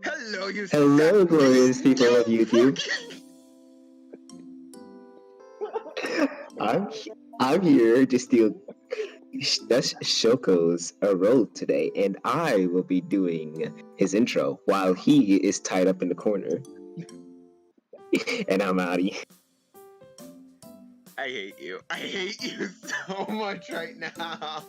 Hello, you Hello, glorious sappy people of YouTube. fucking... I'm I'm here to steal that's Shoko's role today, and I will be doing his intro while he is tied up in the corner. And I'm outie. I hate you. I hate you so much right now.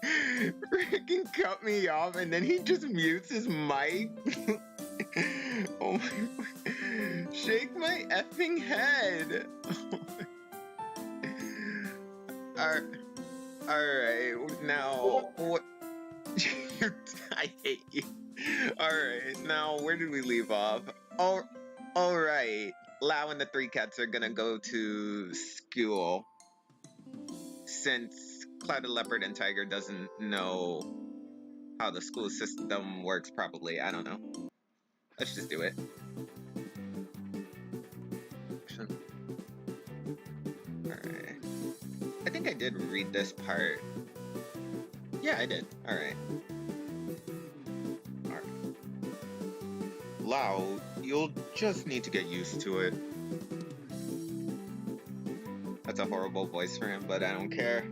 Freaking cut me off and then he just mutes his mic. Oh my... Shake my effing head. Alright, now what? I hate you. Alright, now where did we leave off? Alright, Lao and the three cats are gonna go to school. Since Cloud the Leopard and Tiger doesn't know how the school system works properly, I don't know. Let's just do it. Alright. I think I did read this part. Yeah, I did. Alright. Lao, you'll just need to get used to it. That's a horrible voice for him, but I don't care.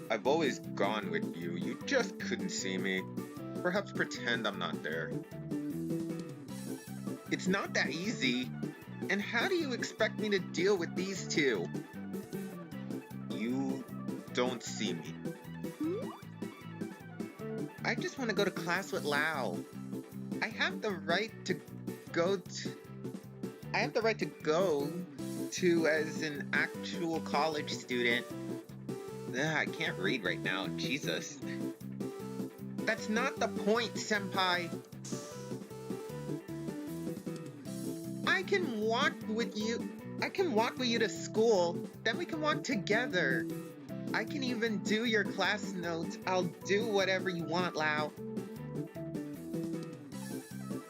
I've always gone with you. You just couldn't see me. Perhaps pretend I'm not there. It's not that easy. And how do you expect me to deal with these two? You don't see me. I just want to go to class with Lao. I have the right to go to as an actual college student. Ugh, I can't read right now. Jesus. That's not the point, senpai. I can walk with you to school, then we can walk together. I can even do your class notes. I'll do whatever you want, Lao.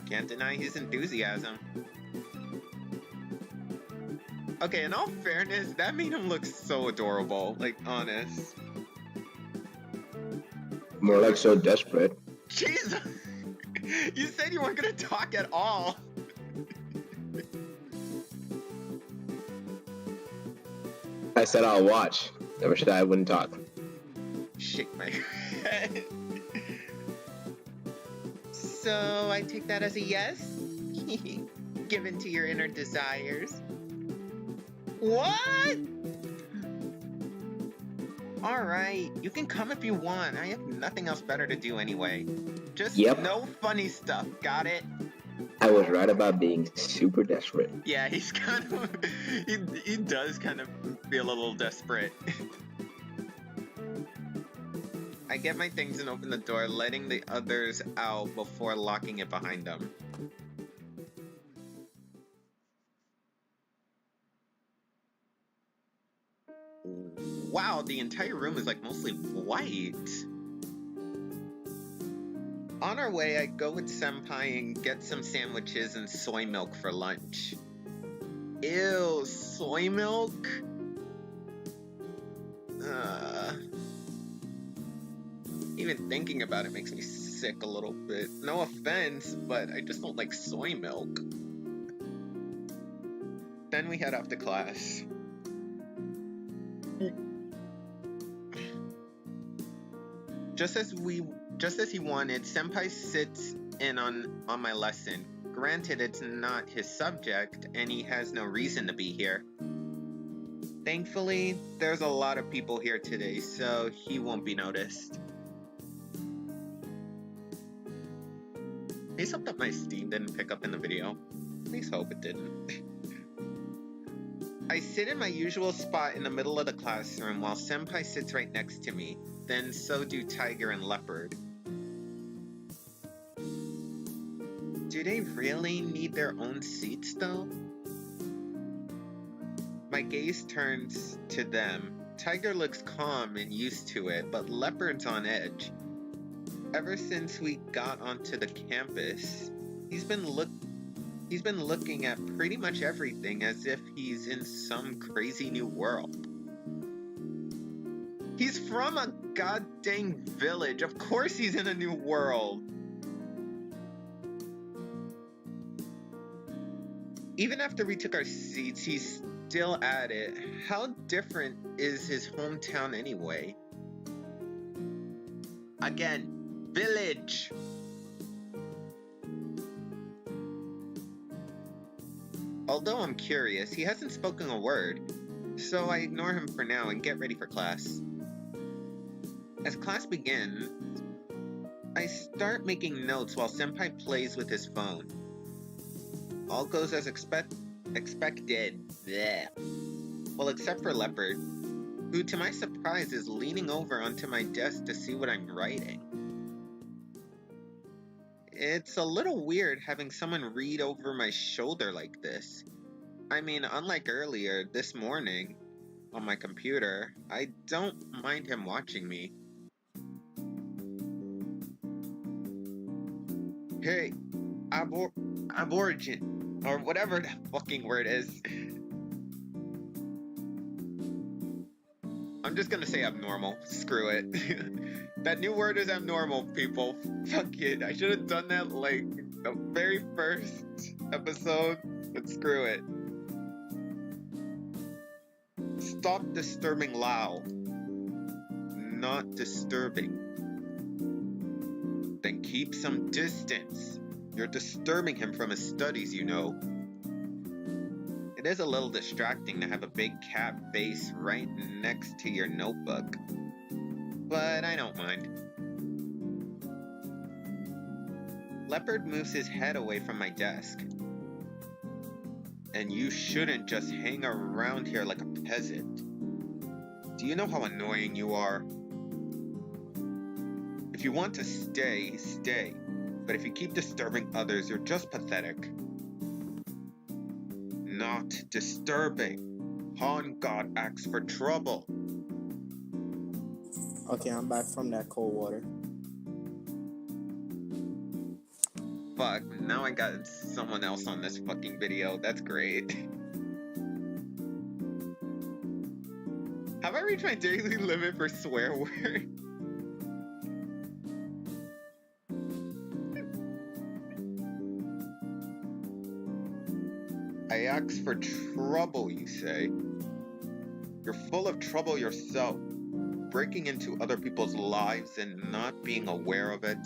Can't deny his enthusiasm. Okay, in all fairness, that made him look so adorable. Like, honest. More like so desperate. Jesus! You said you weren't gonna talk at all. I said I'll watch. Never said I wouldn't talk. Shake my head. So, I take that as a yes? Given to your inner desires. What? Alright, you can come if you want. I have nothing else better to do anyway. Just no funny stuff, got it? I was right about being super desperate. Yeah, he's kind of... he does kind of feel a little desperate. I get my things and open the door, letting the others out before locking it behind them. Wow, the entire room is like mostly white. On our way, I go with Senpai and get some sandwiches and soy milk for lunch. Ew, soy milk? Even thinking about it makes me sick a little bit. No offense, but I just don't like soy milk. Then we head off to class. Just as he wanted, Senpai sits in on my lesson. Granted, it's not his subject, and he has no reason to be here. Thankfully, there's a lot of people here today, so he won't be noticed. Please hope that my Steam didn't pick up in the video. Please hope it didn't. I sit in my usual spot in the middle of the classroom while Senpai sits right next to me. Then so do Tiger and Leopard. Do they really need their own seats though? My gaze turns to them. Tiger looks calm and used to it, but Leopard's on edge. Ever since we got onto the campus, he's been looking at pretty much everything as if he's in some crazy new world. He's from a god dang village. Of course he's in a new world. Even after we took our seats, he's still at it. How different is his hometown anyway? Again, village. Although I'm curious, he hasn't spoken a word, so I ignore him for now and get ready for class. As class begins, I start making notes while Senpai plays with his phone. All goes as expected. Blech. Well, except for Leopard, who to my surprise is leaning over onto my desk to see what I'm writing. It's a little weird having someone read over my shoulder like this. I mean, unlike earlier, this morning, on my computer, I don't mind him watching me. Hey, aborigin, or whatever that fucking word is. I'm just gonna say abnormal. Screw it. That new word is abnormal, people. Fuck it. I should have done that like the very first episode, but screw it. Stop disturbing Liao. Not disturbing. Then keep some distance. You're disturbing him from his studies, you know. It is a little distracting to have a big cat face right next to your notebook, but I don't mind. Leopard moves his head away from my desk. And you shouldn't just hang around here like a peasant. Do you know how annoying you are? If you want to stay, stay. But if you keep disturbing others, you're just pathetic. Not disturbing. Han God asks for trouble. Okay, I'm back from that cold water. Fuck, now I got someone else on this fucking video. That's great. Have I reached my daily limit for swear word? I ask for trouble, you say? You're full of trouble yourself, breaking into other people's lives and not being aware of it.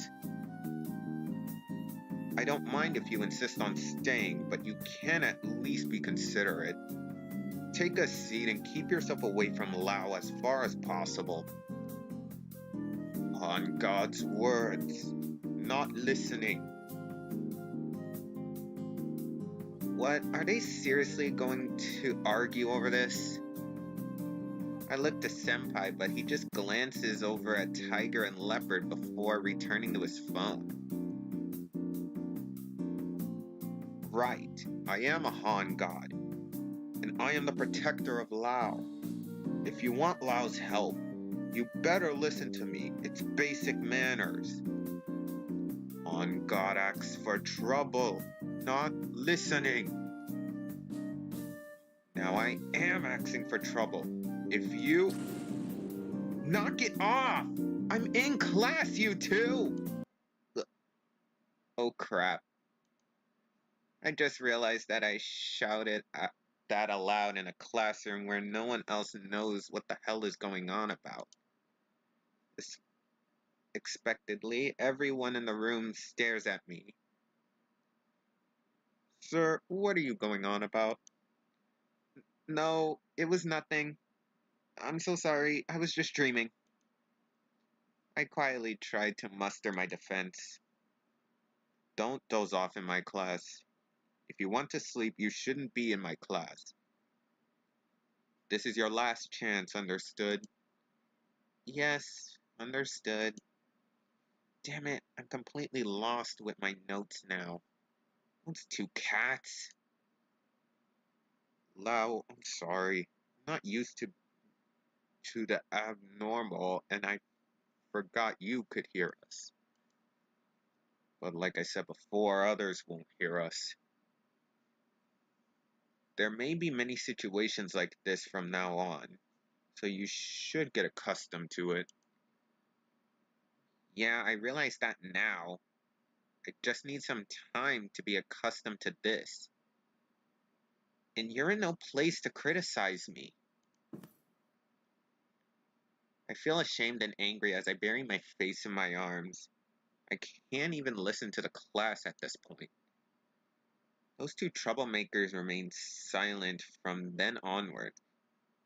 I don't mind if you insist on staying, but you can at least be considerate. Take a seat and keep yourself away from Liao as far as possible. On God's words, not listening. What, are they seriously going to argue over this? I look to Senpai, but he just glances over at Tiger and Leopard before returning to his phone. Right, I am a Han God, and I am the protector of Liao. If you want Liao's help, you better listen to me. It's basic manners. Han God asks for trouble, not listening. Now I am asking for trouble. If you... Knock it off! I'm in class, you two! Oh crap. I just realized that I shouted that aloud in a classroom where no one else knows what the hell is going on about. Expectedly, everyone in the room stares at me. Sir, what are you going on about? No, it was nothing. I'm so sorry, I was just dreaming. I quietly tried to muster my defense. Don't doze off in my class. If you want to sleep, you shouldn't be in my class. This is your last chance, understood? Yes, understood. Damn it, I'm completely lost with my notes now. What's two cats? Liao, I'm sorry. I'm not used to the abnormal, and I forgot you could hear us. But like I said before, others won't hear us. There may be many situations like this from now on, so you should get accustomed to it. Yeah, I realize that now. I just need some time to be accustomed to this. And you're in no place to criticize me. I feel ashamed and angry as I bury my face in my arms. I can't even listen to the class at this point. Those two troublemakers remained silent from then onward.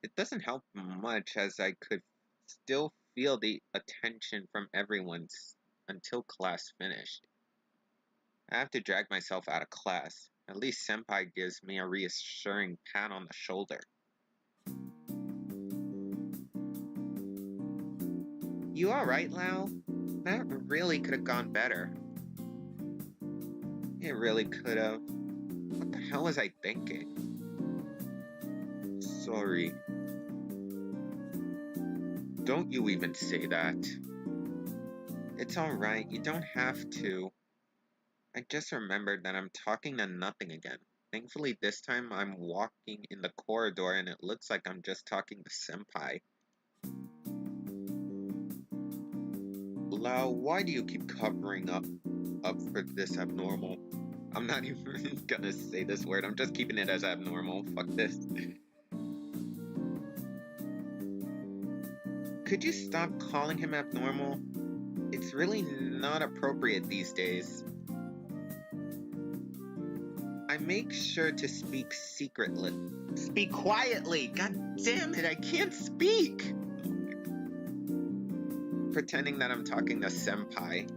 It doesn't help much as I could still feel the attention from everyone until class finished. I have to drag myself out of class. At least Senpai gives me a reassuring pat on the shoulder. You alright, Lao? That really could have gone better. It really could have. What the hell was I thinking? Sorry. Don't you even say that. It's alright, you don't have to. I just remembered that I'm talking to nothing again. Thankfully, this time I'm walking in the corridor and it looks like I'm just talking to Senpai. Lao, why do you keep covering up for this abnormal? I'm not even gonna say this word, I'm just keeping it as abnormal. Fuck this. Could you stop calling him abnormal? It's really not appropriate these days. I make sure to speak secretly. Speak quietly! God damn it, I can't speak! Pretending that I'm talking to Senpai.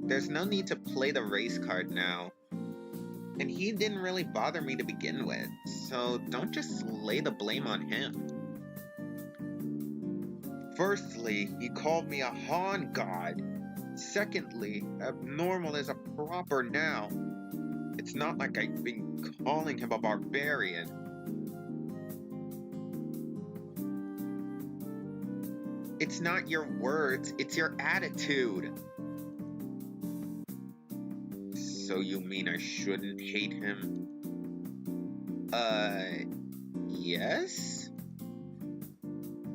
There's no need to play the race card now. And he didn't really bother me to begin with, so don't just lay the blame on him. Firstly, he called me a Han god. Secondly, abnormal is a proper noun. It's not like I've been calling him a barbarian. It's not your words, it's your attitude. So you mean I shouldn't hate him? Yes?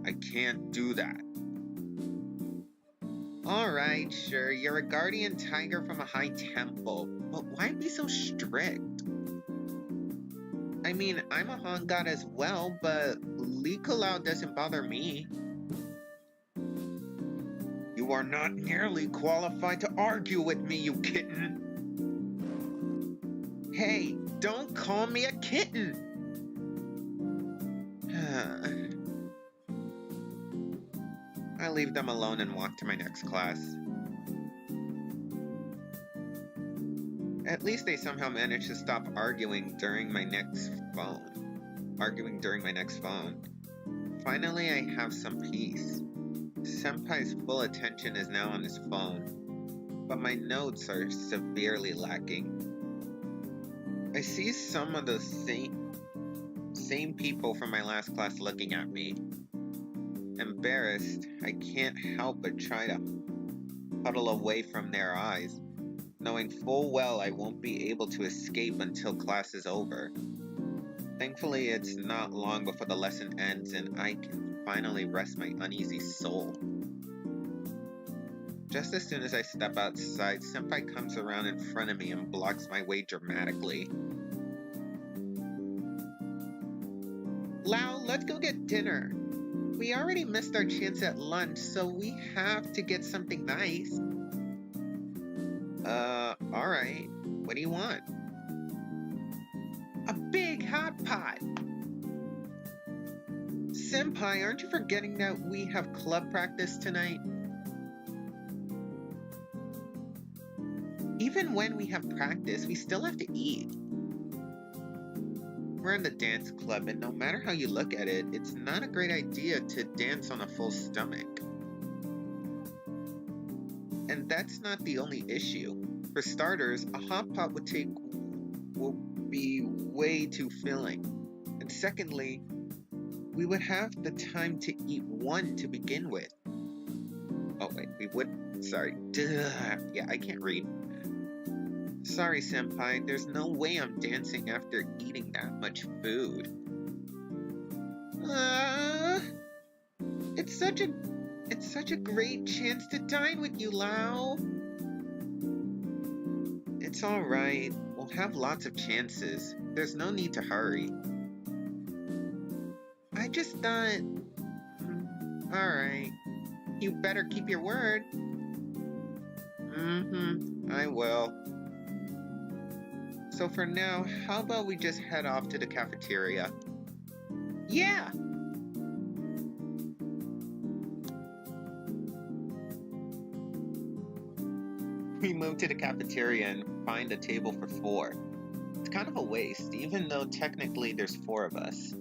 I can't do that. Alright, sure, you're a guardian tiger from a high temple, but why be so strict? I mean, I'm a Han god as well, but Liao doesn't bother me. You are not nearly qualified to argue with me, you kitten. Hey, don't call me a kitten! I leave them alone and walk to my next class. At least they somehow managed to stop arguing during my next phone. Finally, I have some peace. Senpai's full attention is now on his phone, but my notes are severely lacking. I see some of the same people from my last class looking at me. Embarrassed, I can't help but try to huddle away from their eyes, knowing full well I won't be able to escape until class is over. Thankfully, it's not long before the lesson ends and I can finally rest my uneasy soul. Just as soon as I step outside, Senpai comes around in front of me and blocks my way dramatically. Lao, let's go get dinner. We already missed our chance at lunch, so we have to get something nice. Alright. What do you want? A big hot pot! Senpai, aren't you forgetting that we have club practice tonight? Even when we have practice, we still have to eat. We're in the dance club, and no matter how you look at it, it's not a great idea to dance on a full stomach. And that's not the only issue. For starters, a hot pot will be way too filling. And secondly, we would have the time to eat one to begin with. Oh wait, we would? Sorry. Duh. Yeah, I can't read. Sorry, Senpai, there's no way I'm dancing after eating that much food. It's such a It's such a great chance to dine with you, Lao. It's alright. We'll have lots of chances. There's no need to hurry. I just thought... Alright. You better keep your word. I will. So for now, how about we just head off to the cafeteria? Yeah! We move to the cafeteria and find a table for 4. It's kind of a waste, even though technically there's 4 of us.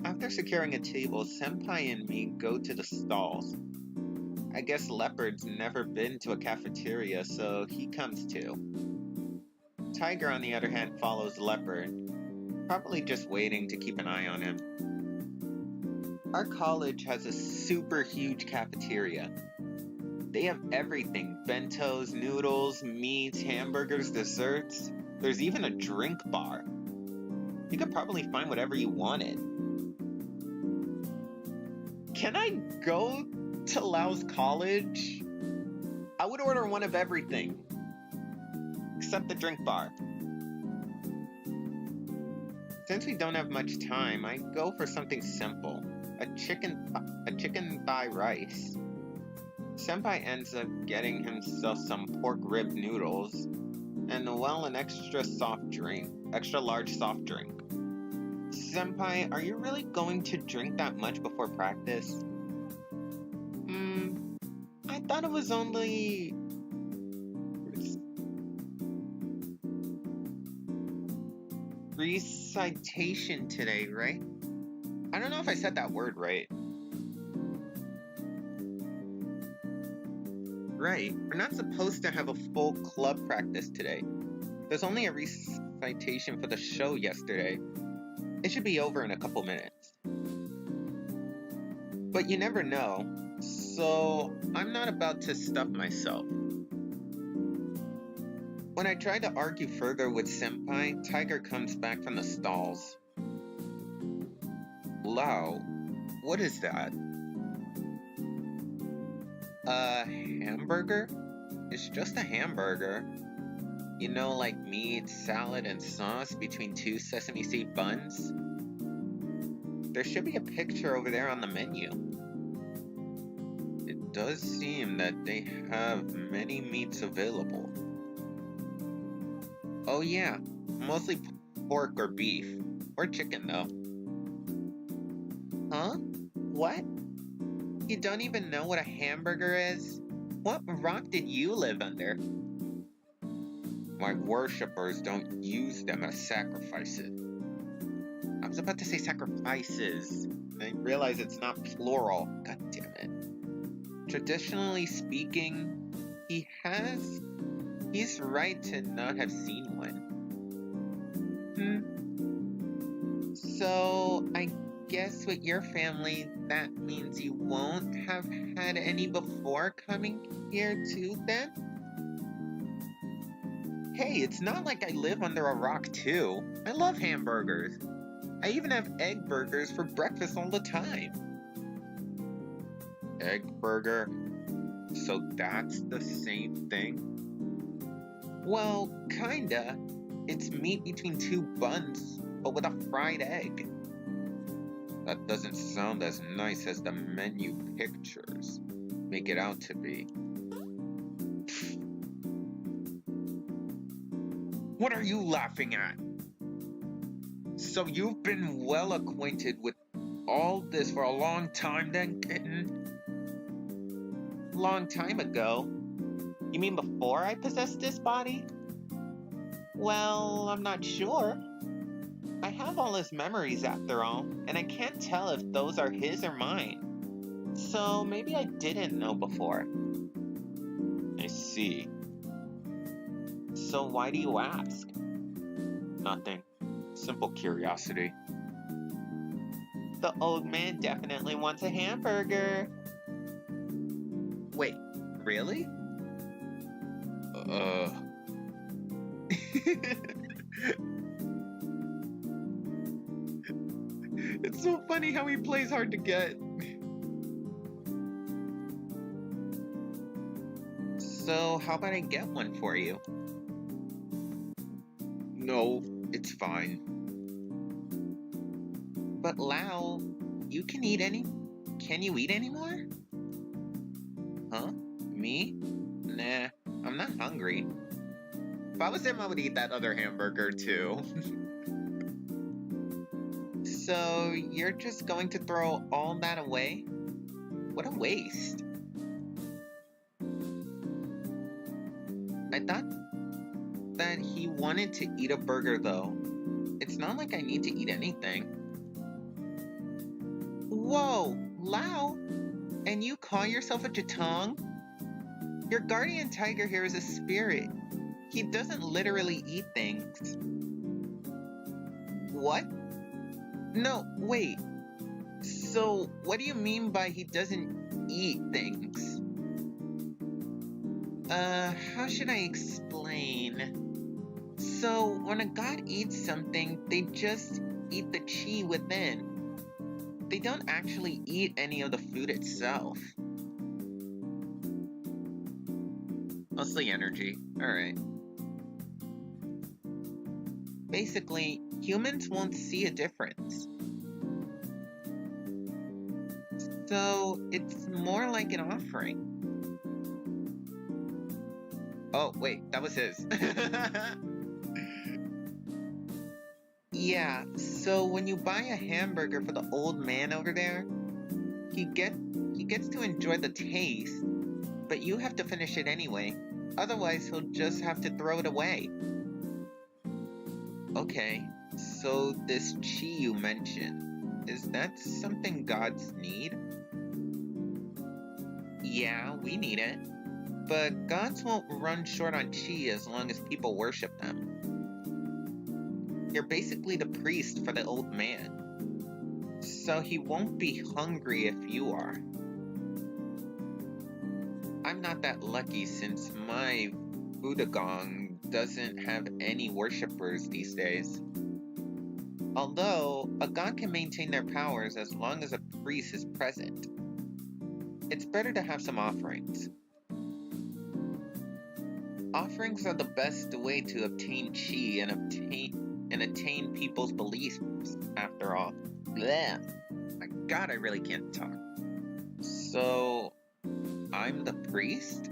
After securing a table, Senpai and me go to the stalls. I guess Leopard's never been to a cafeteria, so he comes too. Tiger, on the other hand, follows Leopard, probably just waiting to keep an eye on him. Our college has a super huge cafeteria. They have everything: bentos, noodles, meats, hamburgers, desserts. There's even a drink bar. You could probably find whatever you wanted. Can I go to Lao's college? I would order one of everything, except the drink bar. Since we don't have much time, I go for something simple. A chicken thigh rice. Senpai ends up getting himself some pork rib noodles and, well, an extra large soft drink. Senpai, are you really going to drink that much before practice? I thought it was only... recitation today, right? I don't know if I said that word right. Right, we're not supposed to have a full club practice today. There's only a recitation for the show yesterday. It should be over in a couple minutes. But you never know, so I'm not about to stuff myself. When I try to argue further with Senpai, Tiger comes back from the stalls. Lao, what is that? A hamburger? It's just a hamburger. You know, like meat, salad, and sauce between 2 sesame seed buns? There should be a picture over there on the menu. It does seem that they have many meats available. Oh yeah, mostly pork or beef. Or chicken, though. Huh? What? You don't even know what a hamburger is? What rock did you live under? My worshippers don't use them as sacrifices. I was about to say sacrifices. I realize it's not plural. God damn it. Traditionally speaking, he's right to not have seen one. So, I guess with your family, that means you won't have had any before coming here too, then? Hey, it's not like I live under a rock too. I love hamburgers. I even have egg burgers for breakfast all the time. Egg burger? So that's the same thing? Well, kinda. It's meat between 2 buns, but with a fried egg. That doesn't sound as nice as the menu pictures make it out to be. What are you laughing at? So you've been well acquainted with all this for a long time then, kitten? Long time ago? You mean before I possessed this body? Well, I'm not sure. I have all his memories after all, and I can't tell if those are his or mine. So maybe I didn't know before. I see. So why do you ask? Nothing. Simple curiosity. The old man definitely wants a hamburger. Wait, really? It's so funny how he plays hard to get. So how about I get one for you? No, it's fine. But Lao, you can eat any... Can you eat anymore? Huh? Me? Nah, I'm not hungry. If I was him, I would eat that other hamburger too. So, you're just going to throw all that away? What a waste. I thought that he wanted to eat a burger though. It's not like I need to eat anything. Whoa, Lao! And you call yourself a Jatong? Your guardian tiger here is a spirit. He doesn't literally eat things. What? No, wait. So, what do you mean by he doesn't eat things? How should I explain? So, when a god eats something, they just eat the chi within. They don't actually eat any of the food itself. Mostly energy. Alright. Basically, humans won't see a difference. So, it's more like an offering. Oh, wait, that was his. Yeah, so when you buy a hamburger for the old man over there, he gets to enjoy the taste, but you have to finish it anyway. Otherwise, he'll just have to throw it away. Okay, so this chi you mentioned, is that something gods need? Yeah, we need it. But gods won't run short on chi as long as people worship them. You're basically the priest for the old man. So he won't be hungry if you are. I'm not that lucky since my Budagong doesn't have any worshippers these days. Although, a god can maintain their powers as long as a priest is present. It's better to have some offerings. Offerings are the best way to obtain chi and attain people's beliefs, after all. Blech. My god, I really can't talk. So, I'm the priest?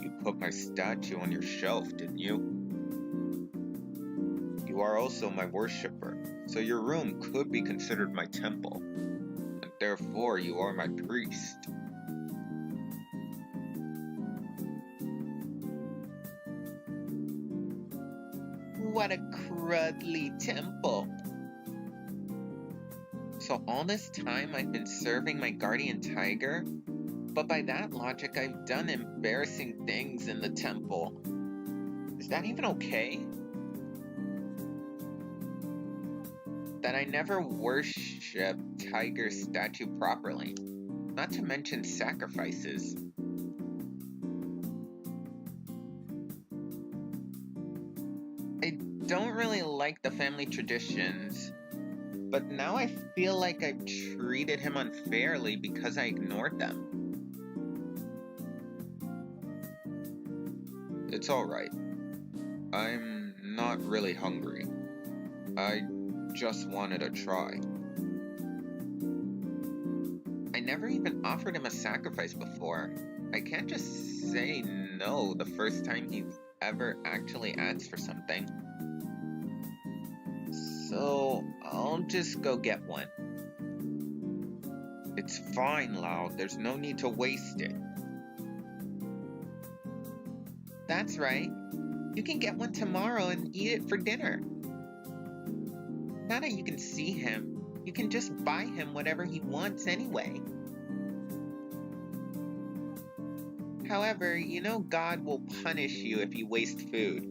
You put my statue on your shelf, didn't you? You are also my worshipper, so your room could be considered my temple, and therefore you are my priest. What a crudly temple. So all this time I've been serving my guardian tiger, but by that logic I've done embarrassing things in the temple. Is that even okay? That I never worshipped Tiger's statue properly, not to mention sacrifices. I don't really like the family traditions, but now I feel like I've treated him unfairly because I ignored them. It's alright. I'm not really hungry. I just wanted a try. I never even offered him a sacrifice before. I can't just say no the first time he's ever actually asked for something. So, I'll just go get one. It's fine, Lao. There's no need to waste it. That's right. You can get one tomorrow and eat it for dinner. Now that you can see him, you can just buy him whatever he wants anyway. However, you know God will punish you if you waste food.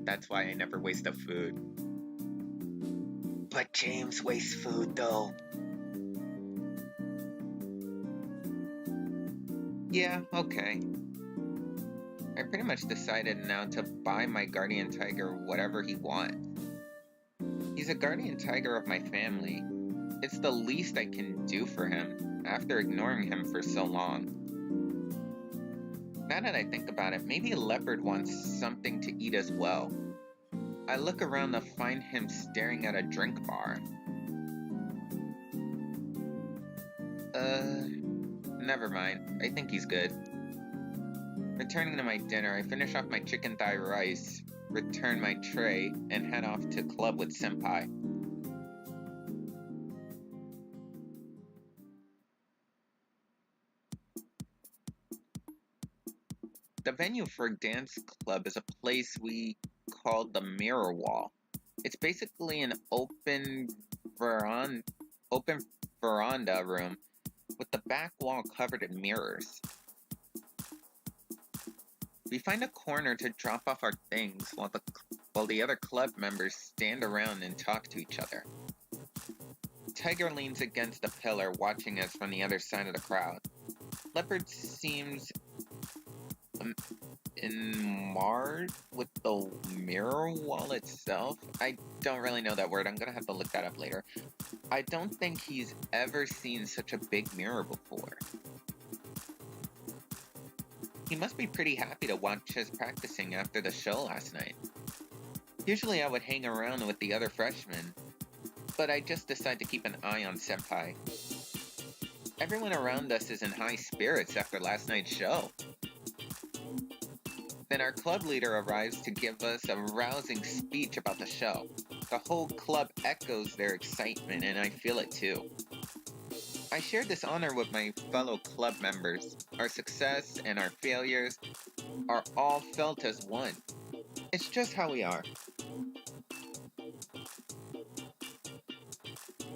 That's why I never waste a food. But James wastes food though. Yeah, okay. I pretty much decided now to buy my guardian tiger whatever he wants. He's a guardian tiger of my family. It's It's the least I can do for him, after ignoring him for so long. Now that I think about it, maybe Leopard wants something to eat as well. I look around to find him staring at a drink bar. Never mind. I think he's good. Returning to my dinner, I finish off my chicken thigh rice, return my tray, and head off to club with Senpai. The venue for dance club is a place we call the Mirror Wall. It's basically an open veranda room with the back wall covered in mirrors. We find a corner to drop off our things while the other club members stand around and talk to each other. Tiger leans against a pillar watching us from the other side of the crowd. Leopard seems enmarred with the mirror wall itself. I don't really know that word. I'm gonna have to look that up later. I don't think he's ever seen such a big mirror before. He must be pretty happy to watch us practicing after the show last night. Usually I would hang around with the other freshmen, but I just decided to keep an eye on Senpai. Everyone around us is in high spirits after last night's show. Then our club leader arrives to give us a rousing speech about the show. The whole club echoes their excitement, and I feel it too. I share this honor with my fellow club members. Our success and our failures are all felt as one. It's just how we are.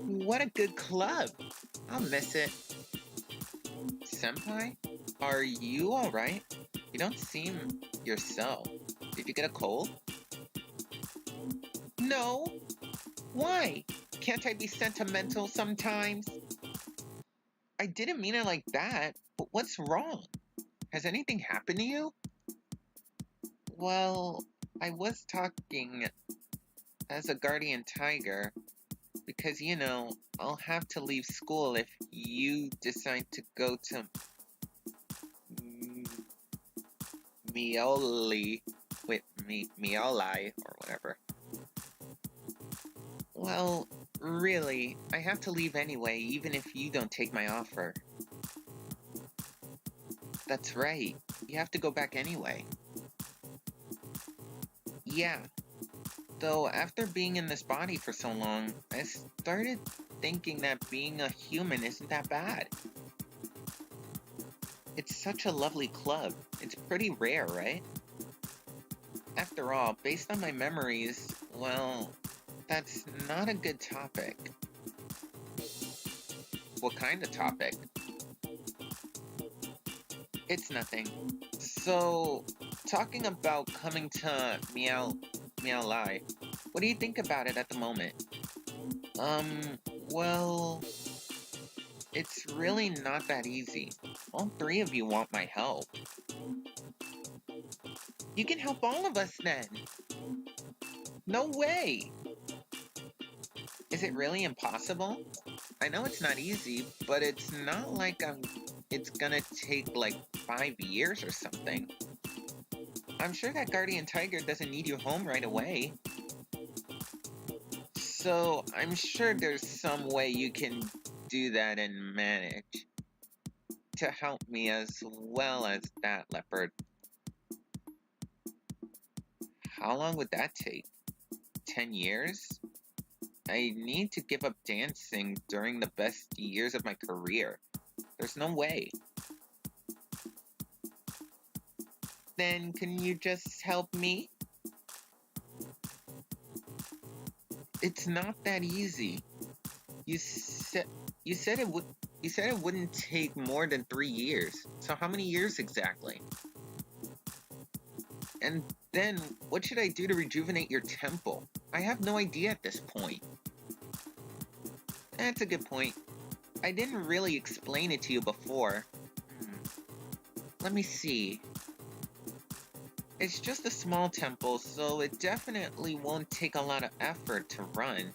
What a good club! I'll miss it. Senpai, are you alright? You don't seem yourself. Did you get a cold? No. Why? Can't I be sentimental sometimes? I didn't mean it like that, but what's wrong? Has anything happened to you? Well, I was talking as a guardian tiger, because, you know, I'll have to leave school if you decide to go to Mioli with me, Mioli, or whatever. Well, really, I have to leave anyway, even if you don't take my offer. That's right, you have to go back anyway. Yeah. Though, after being in this body for so long, I started thinking that being a human isn't that bad. It's such a lovely club. It's pretty rare, right? After all, based on my memories, well, that's not a good topic. What kind of topic? It's nothing. So, talking about coming to Miaolai, what do you think about it at the moment? Well, it's really not that easy. All three of you want my help. You can help all of us then. No way! Is it really impossible? I know it's not easy, but it's not like it's gonna take like 5 years or something. I'm sure that Guardian Tiger doesn't need you home right away. So, I'm sure there's some way you can do that and manage to help me as well as that, Leopard. How long would that take? 10 years? I need to give up dancing during the best years of my career. There's no way. Then can you just help me? It's not that easy. You said it wouldn't take more than 3 years. So how many years exactly? And then what should I do to rejuvenate your temple? I have no idea at this point. That's a good point. I didn't really explain it to you before. Let me see. It's just a small temple, so it definitely won't take a lot of effort to run.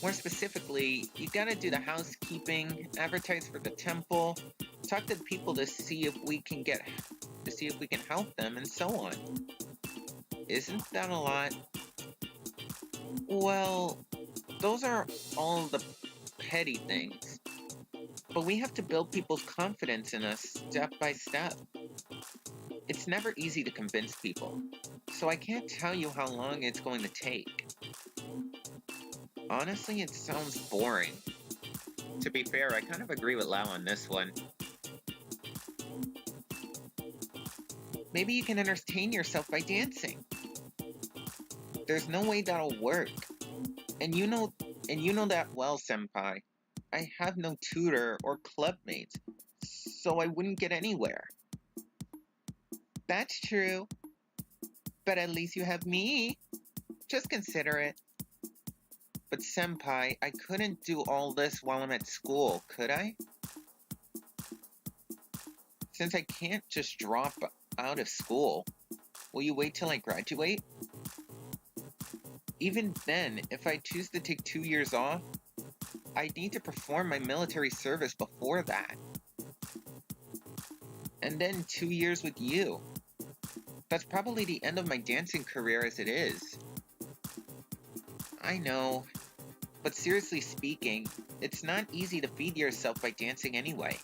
More specifically, you gotta do the housekeeping, advertise for the temple, talk to the people to see if we can help them, and so on. Isn't that a lot? Well, those are all the petty things. But we have to build people's confidence in us step by step. It's never easy to convince people, so I can't tell you how long it's going to take. Honestly, it sounds boring. To be fair, I kind of agree with Lao on this one. Maybe you can entertain yourself by dancing. There's no way that'll work. And you know that well, senpai. I have no tutor or clubmates, so I wouldn't get anywhere. That's true. But at least you have me. Just consider it. But senpai, I couldn't do all this while I'm at school, could I? Since I can't just drop out of school, will you wait till I graduate? Even then, if I choose to take 2 years off, I need to perform my military service before that. And then 2 years with you. That's probably the end of my dancing career as it is. I know, but seriously speaking, it's not easy to feed yourself by dancing anyway.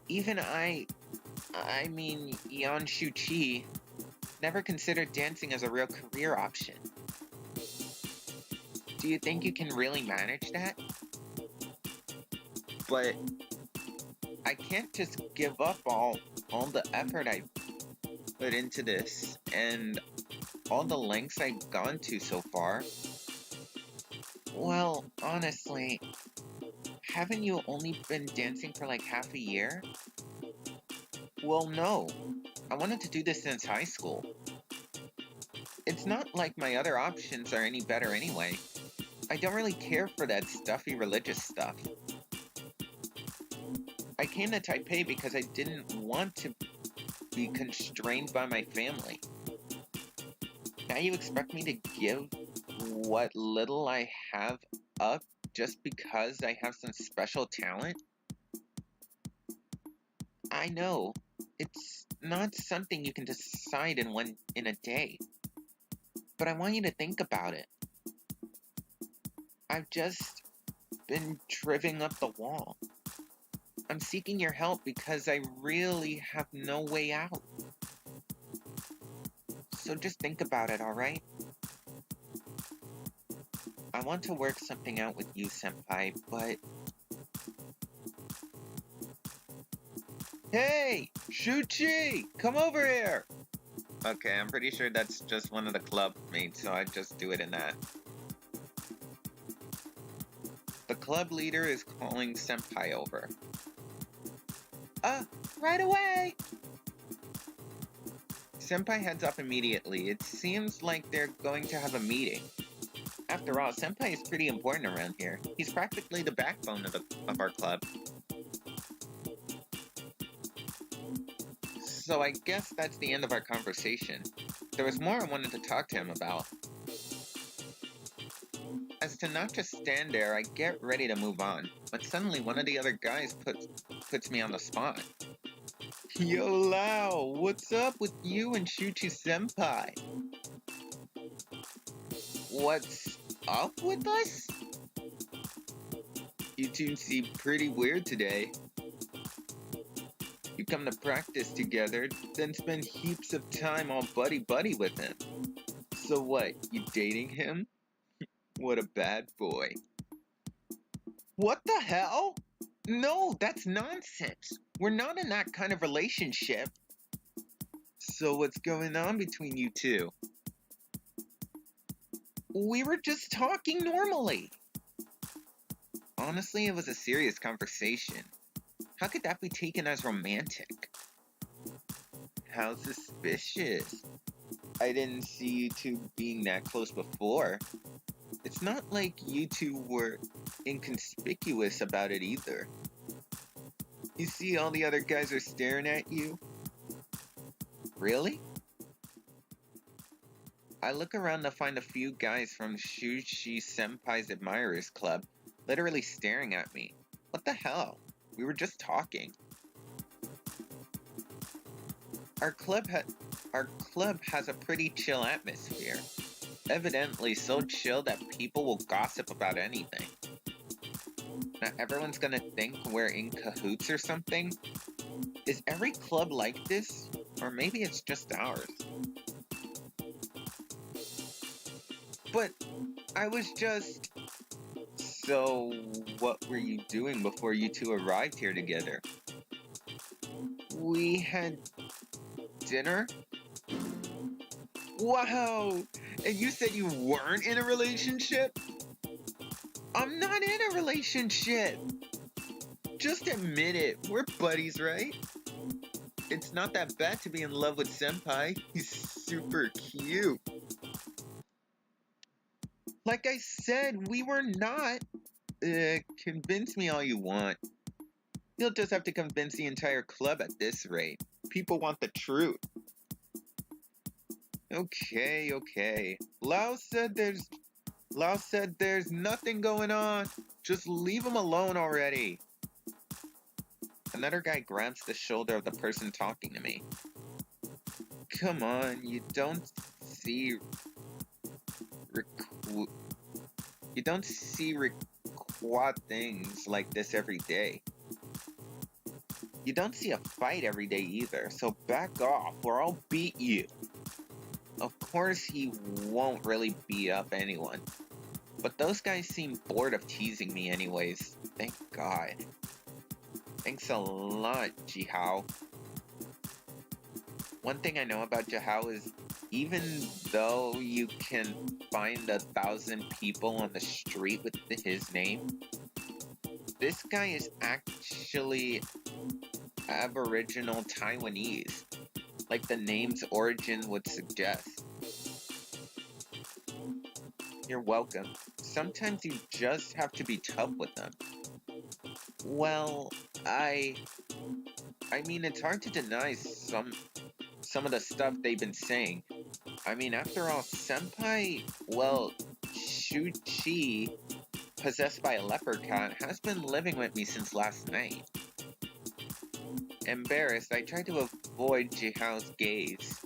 Even Yan Shuchi, never considered dancing as a real career option. Do you think you can really manage that? But I can't just give up all the effort I put into this and all the lengths I've gone to so far. Well, honestly, haven't you only been dancing for like half a year? Well, no. I wanted to do this since high school. It's not like my other options are any better anyway. I don't really care for that stuffy religious stuff. I came to Taipei because I didn't want to be constrained by my family. Now you expect me to give what little I have up just because I have some special talent? I know, it's not something you can decide in a day. But I want you to think about it. I've just been driving up the wall. I'm seeking your help because I really have no way out. So just think about it, alright? I want to work something out with you, senpai, but... Hey! Shuchi! Come over here! Okay, I'm pretty sure that's just one of the club mates, so I just do it in that. The club leader is calling senpai over. Right away! Senpai heads off immediately. It seems like they're going to have a meeting. After all, senpai is pretty important around here. He's practically the backbone of our club. So I guess that's the end of our conversation. There was more I wanted to talk to him about. As to not just stand there, I get ready to move on. But suddenly one of the other guys puts me on the spot. Yo, Lao, what's up with you and Shuchi senpai? What's up with us? You two seem pretty weird today. You come to practice together, then spend heaps of time all buddy-buddy with him. So what, you dating him? What a bad boy. What the hell? No, that's nonsense. We're not in that kind of relationship. So what's going on between you two? We were just talking normally. Honestly, it was a serious conversation. How could that be taken as romantic? How suspicious. I didn't see you two being that close before. It's not like you two were inconspicuous about it either. You see all the other guys are staring at you? Really? I look around to find a few guys from Shushi Senpai's Admirers Club literally staring at me. What the hell? We were just talking. Our club has a pretty chill atmosphere. Evidently so chill that people will gossip about anything. Now everyone's gonna think we're in cahoots or something. Is every club like this? Or maybe it's just ours. But I was just... So, what were you doing before you two arrived here together? We had dinner? Wow! And you said you weren't in a relationship? I'm not in a relationship! Just admit it, we're buddies, right? It's not that bad to be in love with Senpai. He's super cute. Like I said, we were not. Convince me all you want. You'll just have to convince the entire club at this rate. People want the truth. Okay. Liao said there's nothing going on. Just leave him alone already. Another guy grabs the shoulder of the person talking to me. Come on, you don't see quad things like this every day. You don't see a fight every day either, so back off or I'll beat you. Of course he won't really beat up anyone. But those guys seem bored of teasing me anyways. Thank God. Thanks a lot, Jihao. One thing I know about Jihao is even though you can find 1,000 people on the street with his name, this guy is actually Aboriginal Taiwanese, like the name's origin would suggest. You're welcome. Sometimes you just have to be tough with them. Well, I mean, it's hard to deny some of the stuff they've been saying. I mean, after all, Senpai, well, Shuchi, possessed by a leopard cat, has been living with me since last night. Embarrassed, I tried to avoid Jihao's gaze,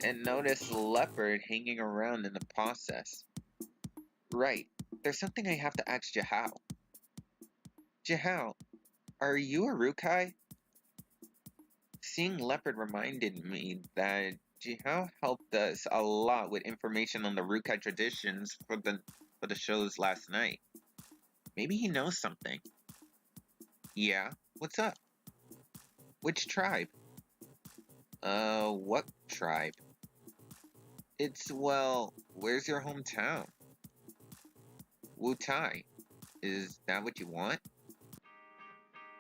and noticed Leopard hanging around in the process. Right, there's something I have to ask Jihao. Jihao, are you a Rukai? Seeing Leopard reminded me that Jihao helped us a lot with information on the Rukai traditions for the shows last night. Maybe he knows something. Yeah, what's up? Which tribe? What tribe? It's, well, where's your hometown? Wutai. Is that what you want?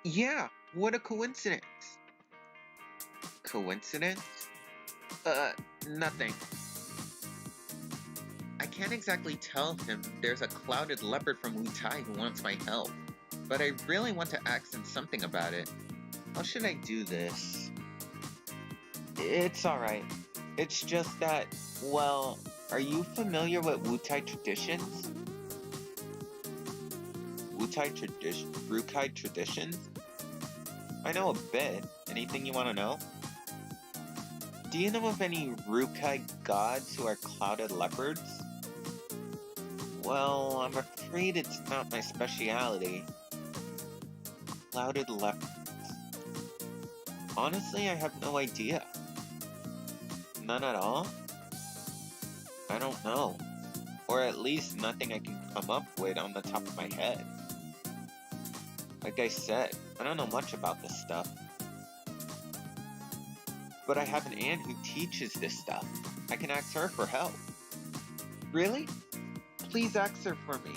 Yeah, what a coincidence. Coincidence? Nothing. I can't exactly tell him there's a clouded leopard from Wutai who wants my help, but I really want to ask him something about it. How should I do this? It's alright. It's just that, well, are you familiar with Wutai traditions? Rukai traditions? I know a bit. Anything you want to know? Do you know of any Rukai gods who are clouded leopards? Well, I'm afraid it's not my speciality. Clouded leopards. Honestly, I have no idea. None at all? I don't know. Or at least nothing I can come up with on the top of my head. Like I said, I don't know much about this stuff. But I have an aunt who teaches this stuff. I can ask her for help. Really? Please ask her for me.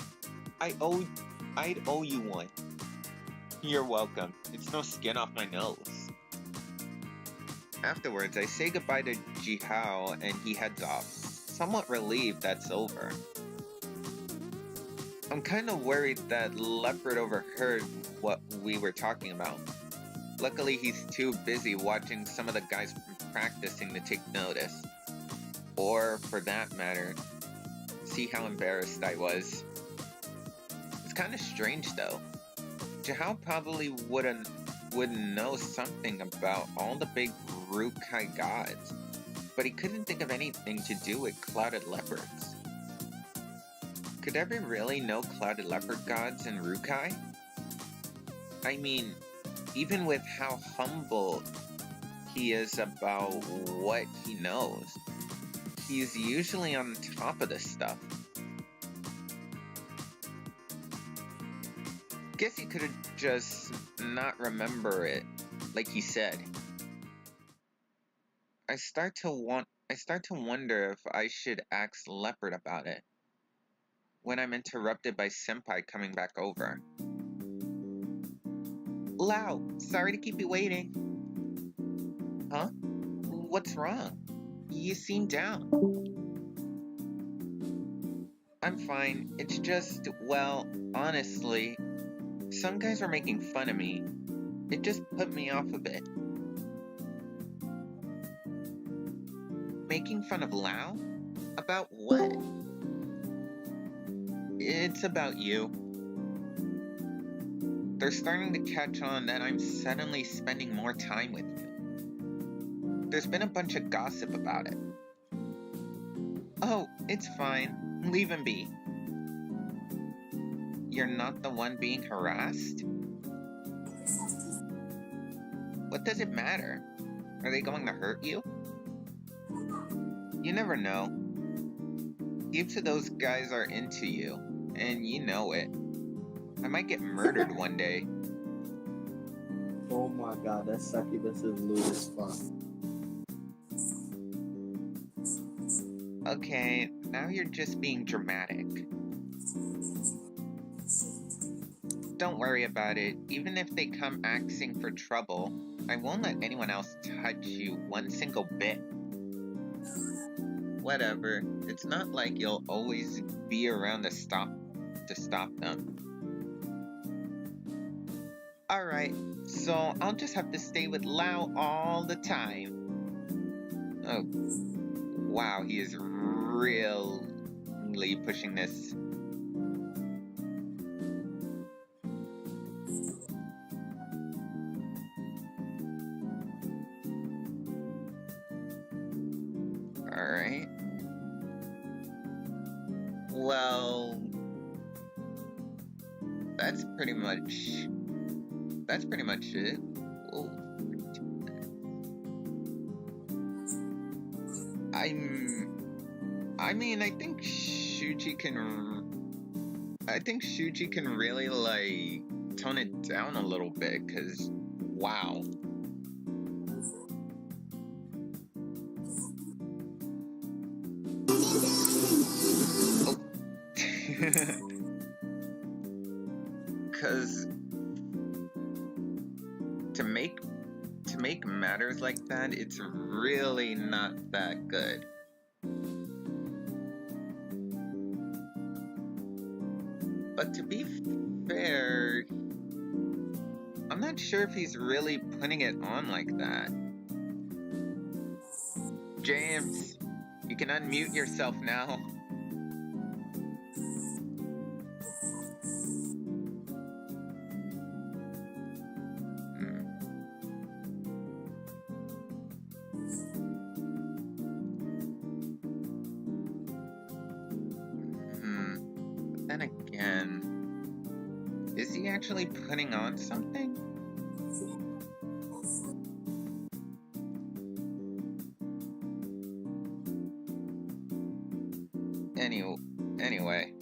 I'd owe you one. You're welcome. It's no skin off my nose. Afterwards, I say goodbye to Jihao and he heads off, somewhat relieved that's over. I'm kinda worried that Leopard overheard what we were talking about. Luckily, he's too busy watching some of the guys practicing to take notice. Or, for that matter, see how embarrassed I was. It's kind of strange, though. Jahao probably would know something about all the big Rukai gods, but he couldn't think of anything to do with clouded leopards. Could Ever really know clouded leopard gods and Rukai? I mean, even with how humble he is about what he knows, he's usually on top of this stuff. Guess he could have just not remember it, like he said. I start to wonder if I should ask Leopard about it when I'm interrupted by Senpai coming back over. Lao, sorry to keep you waiting. Huh? What's wrong? You seem down. I'm fine. It's just, well, honestly, some guys were making fun of me. It just put me off a bit. Making fun of Lao? About what? It's about you. They're starting to catch on that I'm suddenly spending more time with you. There's been a bunch of gossip about it. Oh, it's fine. Leave him be. You're not the one being harassed? What does it matter? Are they going to hurt you? You never know. Heaps of those guys are into you, and you know it. I might get murdered one day. Oh my god, that succubus is lewd as fuck. Okay, now you're just being dramatic. Don't worry about it. Even if they come asking for trouble, I won't let anyone else touch you one single bit. Whatever. It's not like you'll always be around to stop them. Alright, so I'll just have to stay with Lao all the time. Oh, wow, he is really pushing this. Alright. Well, that's pretty much it. Whoa. I think Shuji can really, like, tone it down a little bit, cause, wow. Oh. Cause to make matters like that, it's really not that good. But to be fair, I'm not sure if he's really putting it on like that. James, you can unmute yourself now. Then again, is he actually putting on something? Anyway.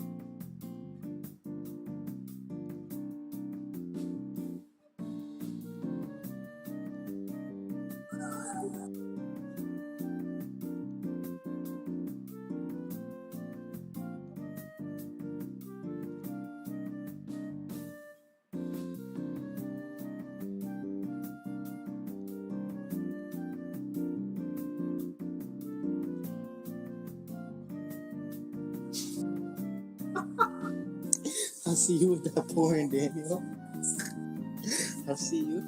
I see you with that porn, Daniel. I see you.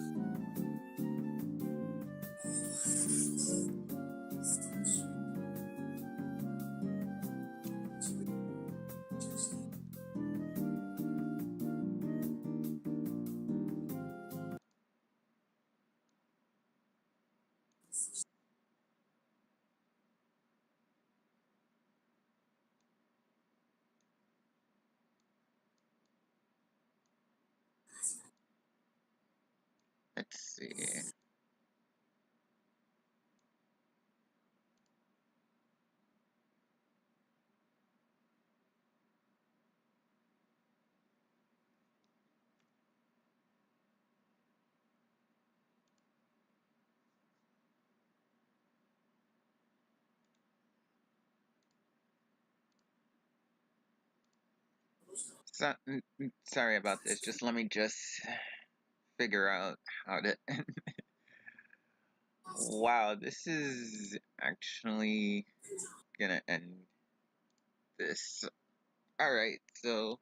see. So, sorry about this. Just let me just figure out how to. Wow, this is actually gonna end this. Alright, so